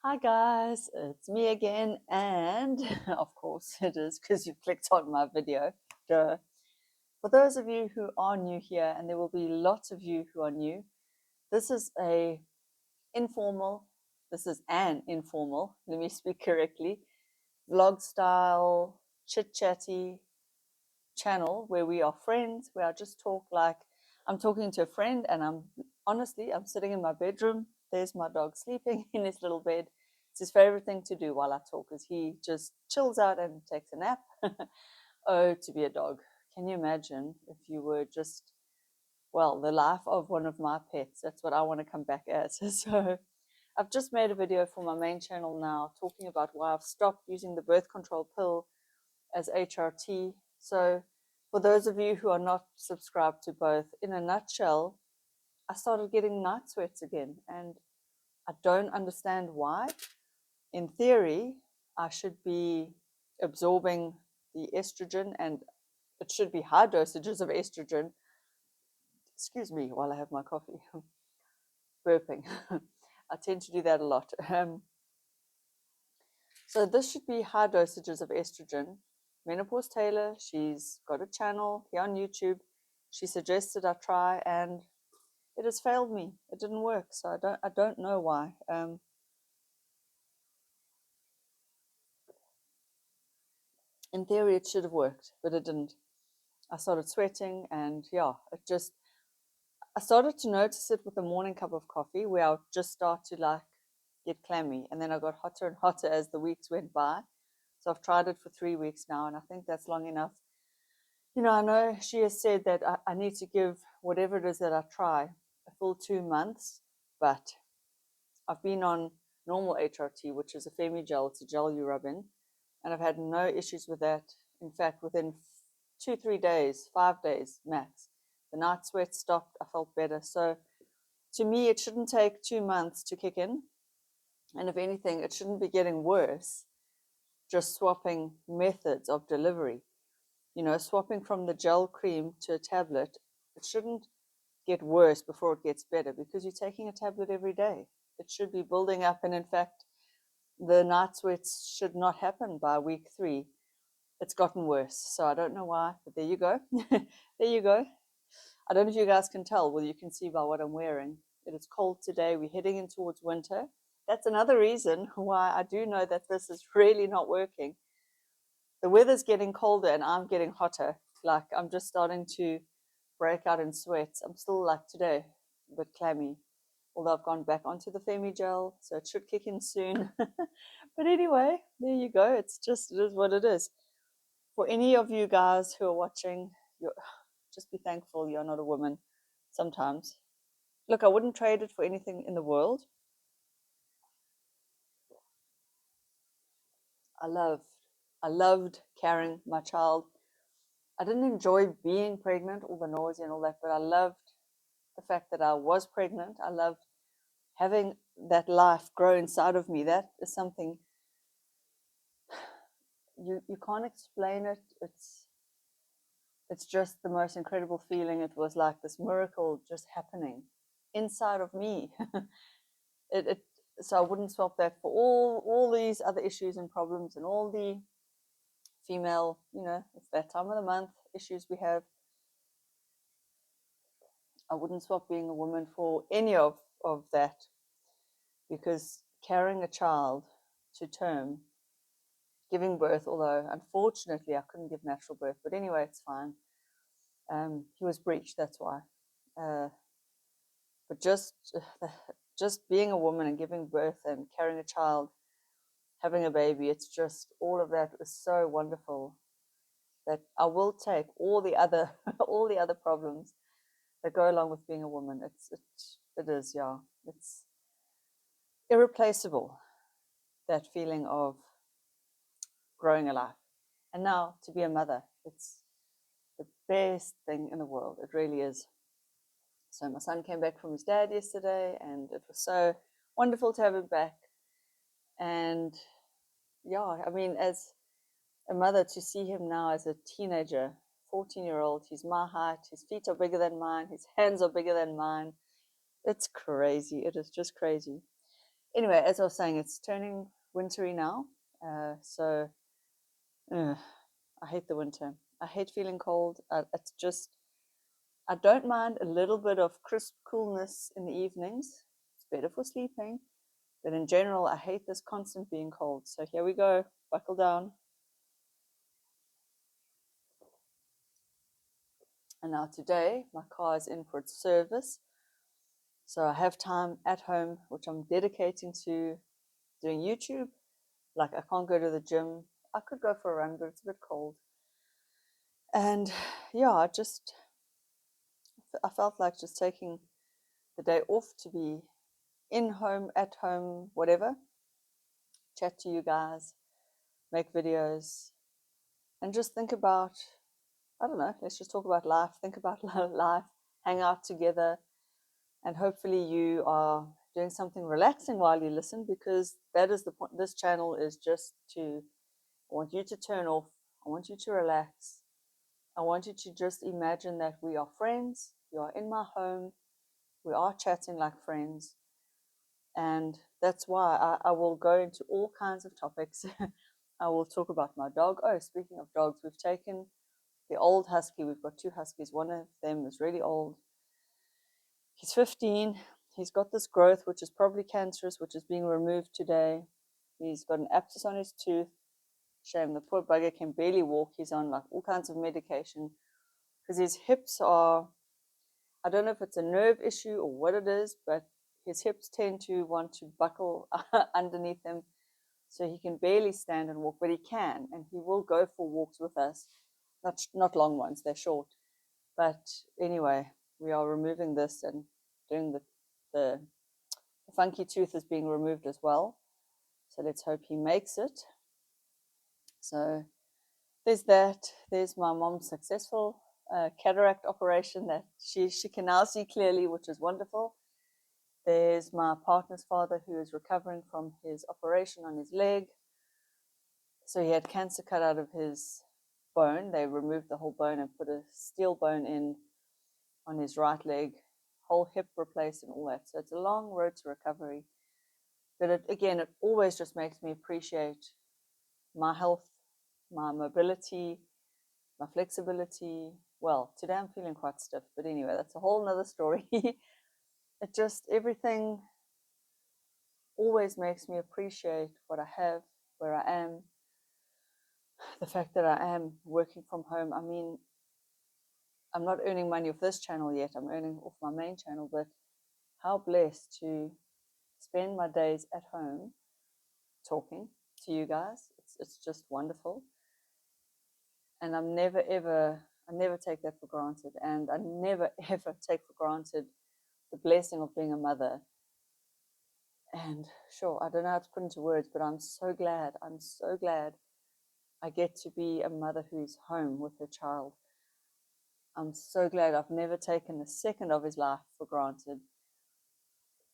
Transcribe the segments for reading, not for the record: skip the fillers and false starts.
Hi guys, it's me again, and of course it is because you clicked on my video. Duh. For those of you who are new here, and there will be lots of you who are new, this is informal, this is an informal, let me speak correctly, vlog style, chit-chatty channel where we are friends, where I just talk like I'm talking to a friend, and I'm sitting in my bedroom. There's my dog sleeping in his little bed. It's his favorite thing to do while I talk, is he just chills out and takes a nap. Oh, to be a dog. Can you imagine if you were just, well, the life of one of my pets? That's what I want to come back as. So I've just made a video for my main channel now talking about why I've stopped using the birth control pill as HRT. So for those of you who are not subscribed to both, in a nutshell, I started getting night sweats again, and I don't understand why. In theory, I should be absorbing the estrogen, and it should be high dosages of estrogen. Excuse me while I have my coffee. Burping. I tend to do that a lot. So this should be high dosages of estrogen. Menopause Taylor, she's got a channel here on YouTube. She suggested I try, and it has failed me. It didn't work, so I don't know why. In theory, it should have worked, but it didn't. I started sweating, and yeah, I started to notice it with the morning cup of coffee, where I would just start to like get clammy, and then I got hotter and hotter as the weeks went by. So I've tried it for 3 weeks now, and I think that's long enough. I know she has said that I need to give whatever it is that I try a full 2 months, but I've been on normal HRT, which is a Femi gel. It's a gel you rub in, and I've had no issues with that. In fact, within 2, 3 days, 5 days max, the night sweat stopped. I felt better. So to me, it shouldn't take 2 months to kick in. And if anything, it shouldn't be getting worse, just swapping methods of delivery. Swapping from the gel cream to a tablet, it shouldn't get worse before it gets better, because you're taking a tablet every day. It should be building up, and in fact, the night sweats should not happen by week 3. It's gotten worse, so I don't know why, but there you go. There you go. I don't know if you guys can tell. Well, you can see by what I'm wearing. It is cold today. We're heading in towards winter. That's another reason why I do know that this is really not working. The weather's getting colder and I'm getting hotter. Like, I'm just starting to break out in sweats. I'm still, like today, a bit clammy, although I've gone back onto the Femi gel, so it should kick in soon. But anyway, there you go. It is what it is. For any of you guys who are watching, just be thankful you're not a woman sometimes. Look, I wouldn't trade it for anything in the world. I loved, I loved carrying my child. I didn't enjoy being pregnant, all the nausea and all that, but I loved the fact that I was pregnant. I loved having that life grow inside of me. That is something you can't explain it. It's just the most incredible feeling. It was like this miracle just happening inside of me. it so I wouldn't swap that for all these other issues and problems and all the female, it's that time of the month issues we have. I wouldn't swap being a woman for any of that, because carrying a child to term, giving birth, although unfortunately I couldn't give natural birth, but anyway, it's fine. He was breached, that's why. But just being a woman and giving birth and carrying a child, having a baby, it's just all of that was so wonderful that I will take all the other all the other problems that go along with being a woman. It is, yeah. It's irreplaceable, that feeling of growing a life. And now to be a mother, it's the best thing in the world. It really is. So my son came back from his dad yesterday, and it was so wonderful to have him back. And yeah, I mean, as a mother, to see him now as a teenager, 14-year-old, he's my height, his feet are bigger than mine, his hands are bigger than mine. It's crazy. It is just crazy. Anyway, as I was saying, it's turning wintry now. So I hate the winter. I hate feeling cold. It's just, I don't mind a little bit of crisp coolness in the evenings. It's better for sleeping. But in general, I hate this constant being cold. So here we go. Buckle down. And now today, my car is in for its service. So I have time at home, which I'm dedicating to doing YouTube. Like, I can't go to the gym. I could go for a run, but it's a bit cold. And yeah, I felt like just taking the day off to be in home, at home, whatever, chat to you guys, make videos, and just think about, I don't know, let's just talk about life, think about life, hang out together, and hopefully you are doing something relaxing while you listen, because that is the point. This channel is just to, I want you to turn off, I want you to relax, I want you to just imagine that we are friends, you are in my home, we are chatting like friends. And that's why I will go into all kinds of topics. I will talk about my dog. Oh, speaking of dogs, we've taken the old husky. We've got two huskies. One of them is really old. He's 15. He's got this growth, which is probably cancerous, which is being removed today. He's got an abscess on his tooth. Shame, the poor bugger can barely walk. He's on like all kinds of medication because his hips are, I don't know if it's a nerve issue or what it is, but his hips tend to want to buckle underneath him. So he can barely stand and walk, but he can, and he will go for walks with us. Not long ones, they're short. But anyway, we are removing this and doing the funky tooth is being removed as well. So let's hope he makes it. So there's that. There's my mom's successful cataract operation that she can now see clearly, which is wonderful. There's my partner's father who is recovering from his operation on his leg. So he had cancer cut out of his bone. They removed the whole bone and put a steel bone in on his right leg, whole hip replaced and all that. So it's a long road to recovery. But it always just makes me appreciate my health, my mobility, my flexibility. Well, today I'm feeling quite stiff, but anyway, that's a whole nother story. It just, everything always makes me appreciate what I have, where I am, the fact that I am working from home. I mean, I'm not earning money off this channel yet. I'm earning off my main channel, but how blessed to spend my days at home talking to you guys. It's just wonderful. And I never take that for granted. And I never, ever take for granted the blessing of being a mother. And sure, I don't know how to put into words, but I'm so glad I get to be a mother who's home with her child. I'm so glad I've never taken a second of his life for granted.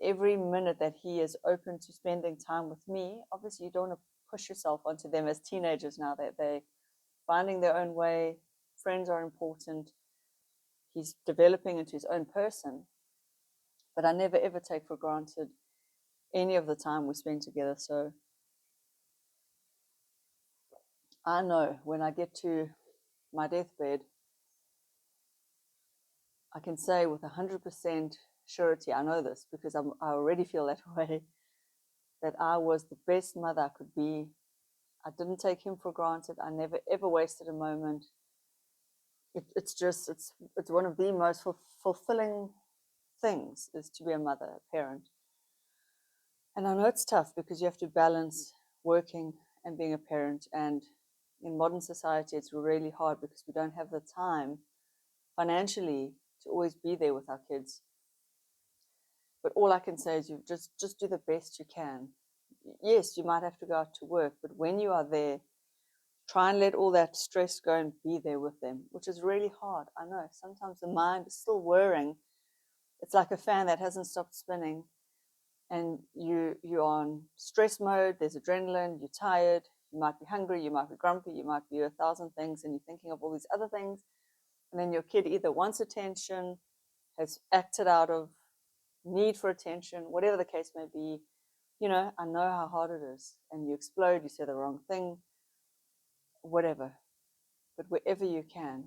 Every minute that he is open to spending time with me, obviously you don't want to push yourself onto them as teenagers now that they're finding their own way. Friends are important. He's developing into his own person. But I never ever take for granted any of the time we spend together. So I know when I get to my deathbed, I can say with 100% surety, I know this because I already feel that way, that I was the best mother I could be. I didn't take him for granted. I never ever wasted a moment. It's one of the most fulfilling things is to be a mother, a parent. And I know it's tough because you have to balance working and being a parent. And in modern society, it's really hard because we don't have the time financially to always be there with our kids. But all I can say is you just do the best you can. Yes, you might have to go out to work, but when you are there, try and let all that stress go and be there with them, which is really hard. I know sometimes the mind is still whirring. It's like a fan that hasn't stopped spinning, and you're on stress mode. There's adrenaline. You're tired. You might be hungry. You might be grumpy. You might be 1,000 things, and you're thinking of all these other things. And then your kid either wants attention, has acted out of need for attention, whatever the case may be. I know how hard it is, and you explode, you say the wrong thing, whatever. But wherever you can,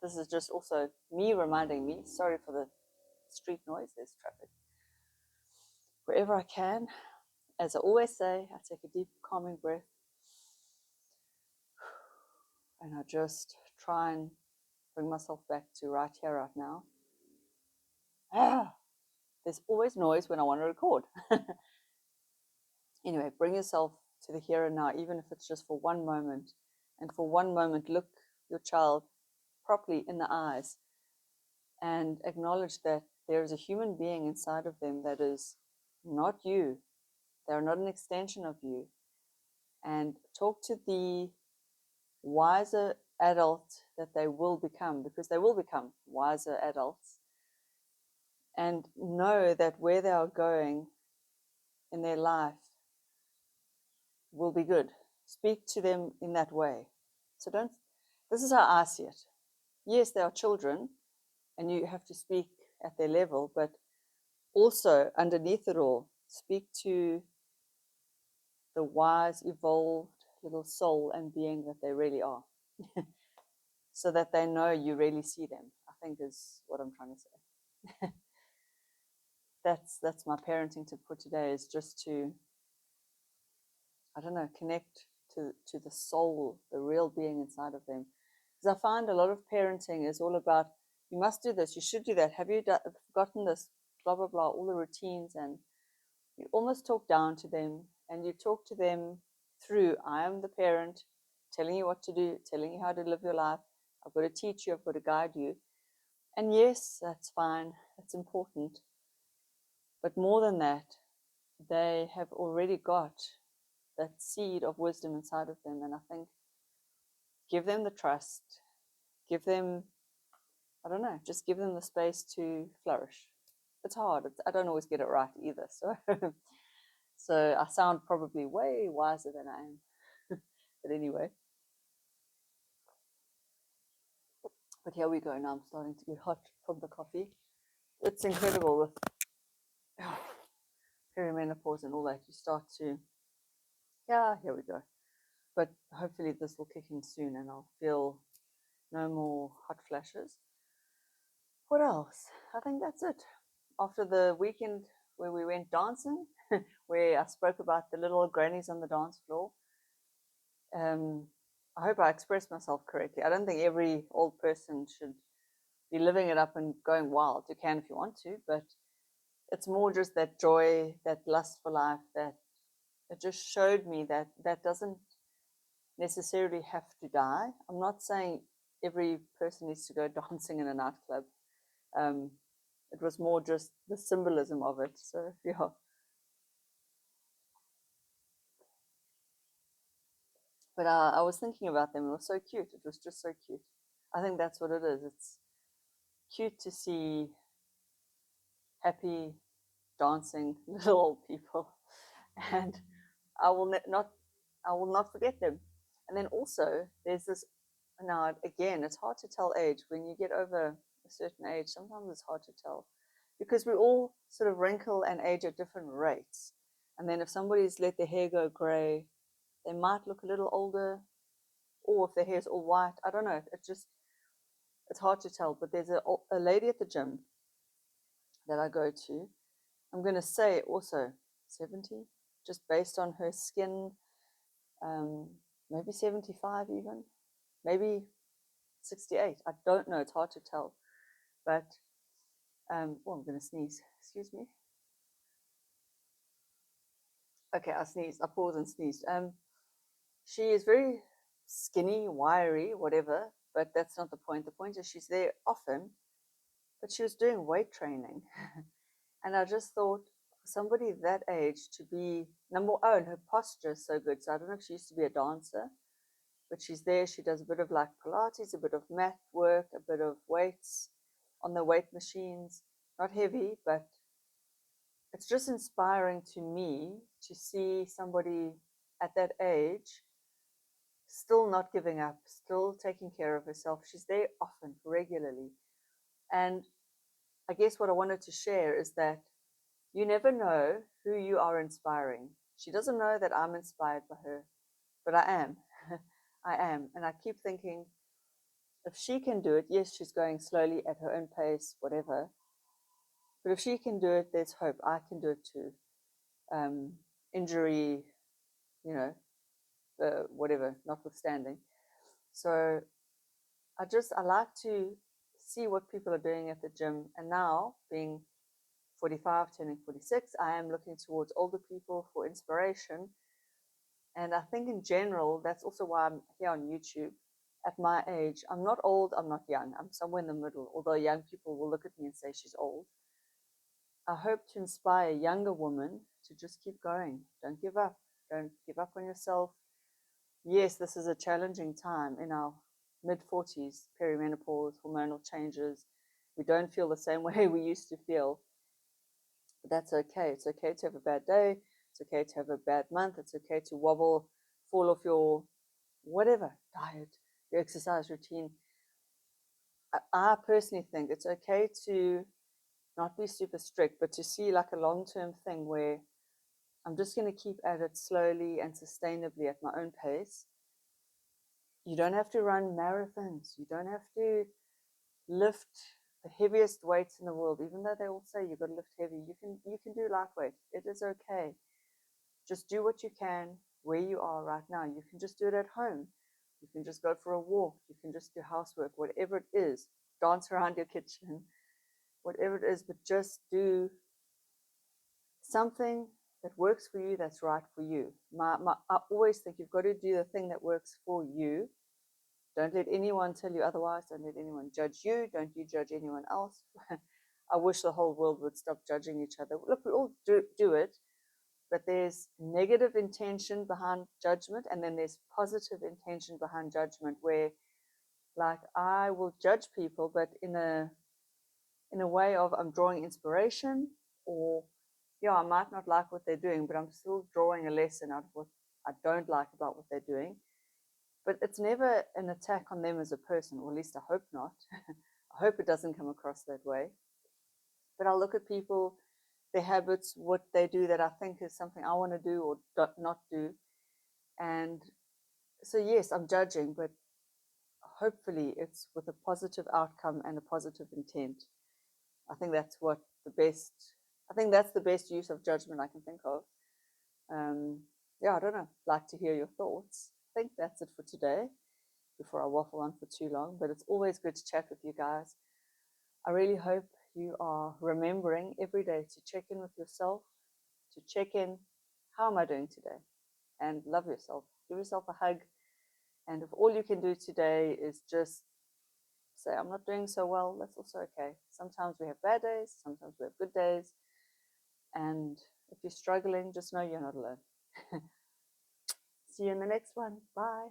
this is just also me reminding me, sorry for the street noise, there's traffic. Wherever I can, as I always say, I take a deep, calming breath, and I just try and bring myself back to right here, right now. There's always noise when I want to record. Anyway, bring yourself to the here and now, even if it's just for one moment. And for one moment, look your child properly in the eyes and acknowledge that there is a human being inside of them that is not you. They're not an extension of you. And talk to the wiser adult that they will become, because they will become wiser adults. And know that where they are going in their life will be good. Speak to them in that way. So this is how I see it. Yes, they are children and you have to speak at their level, but also underneath it all, speak to the wise, evolved little soul and being that they really are. So that they know you really see them, I think is what I'm trying to say. That's my parenting tip for today, is just to, I don't know, connect to the soul, the real being inside of them. Because I find a lot of parenting is all about, you must do this, you should do that, have you forgotten this, blah, blah, blah, all the routines. And you almost talk down to them, and you talk to them through, I am the parent, telling you what to do, telling you how to live your life. I've got to teach you, I've got to guide you. And yes, that's fine, that's important. But more than that, they have already got that seed of wisdom inside of them. And I think give them the trust, give them, I don't know, just give them the space to flourish. It's hard. I don't always get it right either. So I sound probably way wiser than I am. But anyway. But here we go. Now I'm starting to get hot from the coffee. It's incredible with perimenopause and all that. You start to, yeah, here we go. But hopefully this will kick in soon and I'll feel no more hot flashes. What else? I think that's it. After the weekend where we went dancing, where I spoke about the little grannies on the dance floor, I hope I expressed myself correctly. I don't think every old person should be living it up and going wild. You can if you want to, but it's more just that joy, that lust for life, that it just showed me that that doesn't necessarily have to die. I'm not saying every person needs to go dancing in a nightclub. It was more just the symbolism of it. So yeah. But I was thinking about them. It was so cute. It was just so cute. I think that's what it is. It's cute to see happy, dancing little old people, and I will not, I will not forget them. And then also, there's this. Now again, it's hard to tell age when you get over a certain age. Sometimes it's hard to tell because we all sort of wrinkle and age at different rates. And then if somebody's let their hair go grey, they might look a little older, or if their hair's all white, I don't know. It's hard to tell. But there's a lady at the gym that I go to. I'm going to say also 70, just based on her skin, um, maybe 75 even, maybe 68. I don't know. It's hard to tell. But, oh, I'm going to sneeze. Excuse me. Okay, I sneezed. I paused and sneezed. She is very skinny, wiry, whatever, but that's not the point. The point is she's there often, but she was doing weight training. And I just thought, for somebody that age to be and her posture is so good. So I don't know if she used to be a dancer, but she's there. She does a bit of like Pilates, a bit of mat work, a bit of weights on the weight machines. Not heavy, but it's just inspiring to me to see somebody at that age still not giving up, still taking care of herself. She's there often, regularly. And I guess what I wanted to share is that You never know who you are inspiring. She doesn't know that I'm inspired by her, but I am. I am. And I keep thinking, if she can do it, yes, she's going slowly at her own pace, whatever. But if she can do it, there's hope. I can do it too. Um, Injury, you know, whatever, notwithstanding. So I like to see what people are doing at the gym. And now, being 45, turning 46, I am looking towards older people for inspiration. And I think in general, that's also why I'm here on YouTube. At my age, I'm not old, I'm not young, I'm somewhere in the middle. Although young people will look at me and say she's old, I hope to inspire younger women to just keep going. Don't give up. Don't give up on yourself. Yes, this is a challenging time in our mid 40s, perimenopause, hormonal changes. We don't feel the same way we used to feel. But that's okay. It's okay to have a bad day. It's okay to have a bad month. It's okay to wobble, fall off your whatever diet, your exercise routine. I personally think it's okay to not be super strict, but to see like a long term thing where I'm just going to keep at it slowly and sustainably at my own pace. You don't have to run marathons. You don't have to lift the heaviest weights in the world, even though they all say you've got to lift heavy. You can do lightweight. It is okay. Just do what you can where you are right now. You can just do it at home. You can just go for a walk. You can just do housework, whatever it is. Dance around your kitchen, whatever it is, but just do something that works for you, that's right for you. I always think you've got to do the thing that works for you. Don't let anyone tell you otherwise. Don't let anyone judge you. Don't you judge anyone else. I wish the whole world would stop judging each other. Look, we all do it, but there's negative intention behind judgment, and then there's positive intention behind judgment, where like I will judge people, but in a way of I'm drawing inspiration, or yeah, I might not like what they're doing, but I'm still drawing a lesson out of what I don't like about what they're doing. But it's never an attack on them as a person, or at least I hope not. I hope it doesn't come across that way. But I'll look at people, their habits, what they do that I think is something I want to do or not do. And so, yes, I'm judging, but hopefully it's with a positive outcome and a positive intent. I think that's what the best, I think that's the best use of judgment I can think of. Um, yeah, I don't know. Like to hear your thoughts. I think that's it for today before I waffle on for too long, but it's always good to chat with you guys. I really hope you are remembering every day to check in with yourself, to check in, how am I doing today? And love yourself. Give yourself a hug. And if all you can do today is just say, I'm not doing so well, that's also okay. Sometimes we have bad days, sometimes we have good days. And if you're struggling, just know you're not alone. See you in the next one. Bye.